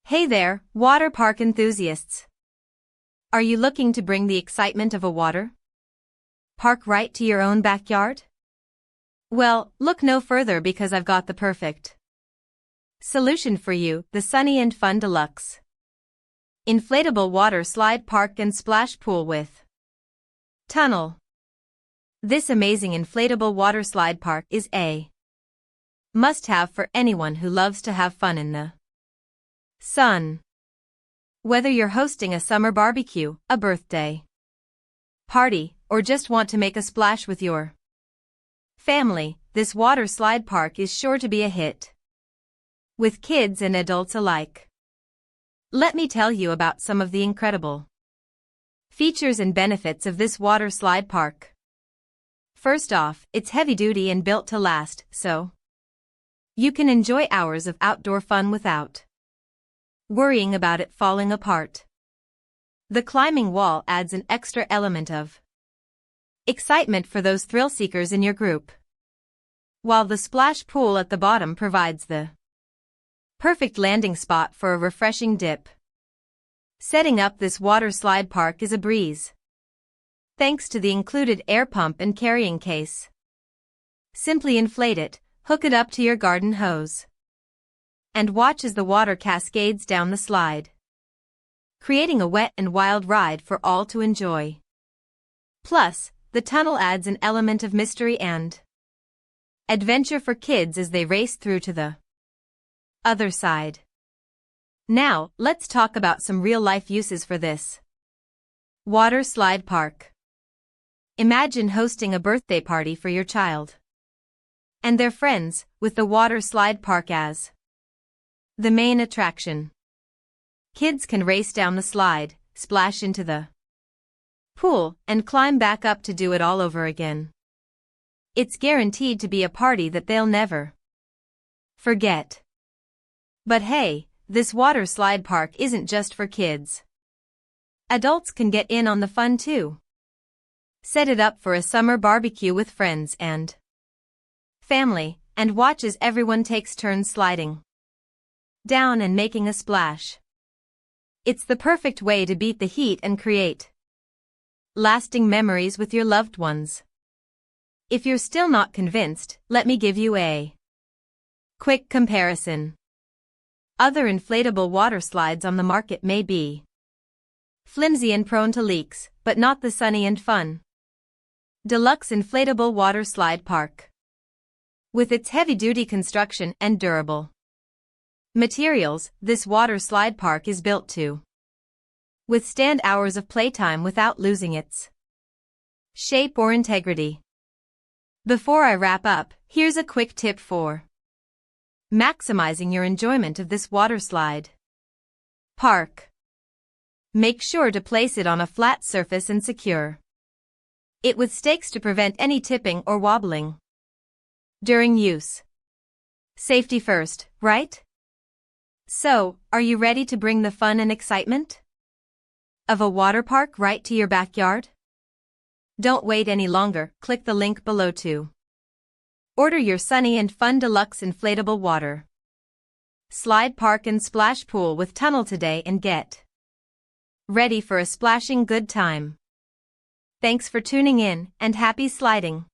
Hey there, water park enthusiasts. Are you looking to bring the excitement of a water park right to your own backyard? Well, look no further because I've got the perfect solution for you, the Sunny and Fun Deluxe Inflatable Water Slide Park and Splash Pool with Tunnel. This amazing inflatable water slide park is a must-have for anyone who loves to have fun in the sun. Whether you're hosting a summer barbecue, a birthday party, or just want to make a splash with your family, this water slide park is sure to be a hit with kids and adults alike. Let me tell you about some of the incredible features and benefits of this water slide park. First off, it's heavy-duty and built to last, so you can enjoy hours of outdoor fun without worrying about it falling apart. The climbing wall adds an extra element of excitement for those thrill seekers in your group, while the splash pool at the bottom provides the perfect landing spot for a refreshing dip. Setting up this water slide park is a breeze, thanks to the included air pump and carrying case. Simply inflate it, hook it up to your garden hose, and watch as the water cascades down the slide, creating a wet and wild ride for all to enjoy. Plus, the tunnel adds an element of mystery and adventure for kids as they race through to the other side. Now, let's talk about some real-life uses for this water slide park. Imagine hosting a birthday party for your child and their friends, with the water slide park as the main attraction. Kids can race down the slide, splash into the pool, and climb back up to do it all over again. It's guaranteed to be a party that they'll never forget. But hey, this water slide park isn't just for kids. Adults can get in on the fun too. Set it up for a summer barbecue with friends and family, and watch as everyone takes turns sliding down and making a splash. It's the perfect way to beat the heat and create lasting memories with your loved ones. If you're still not convinced, let me give you a quick comparison. Other inflatable water slides on the market may be flimsy and prone to leaks, but not the Sunny and Fun Deluxe Inflatable Water Slide Park. With its heavy-duty construction and durable materials, this water slide park is built to withstand hours of playtime without losing its shape or integrity. Before I wrap up, here's a quick tip for maximizing your enjoyment of this water slide park. Make sure to place it on a flat surface and secure it with stakes to prevent any tipping or wobbling during use. Safety first, right? So, are you ready to bring the fun and excitement of a water park right to your backyard? Don't wait any longer, click the link below to order your Sunny and Fun Deluxe Inflatable Water Slide Park and Splash Pool with Tunnel today and get ready for a splashing good time. Thanks for tuning in, and happy sliding!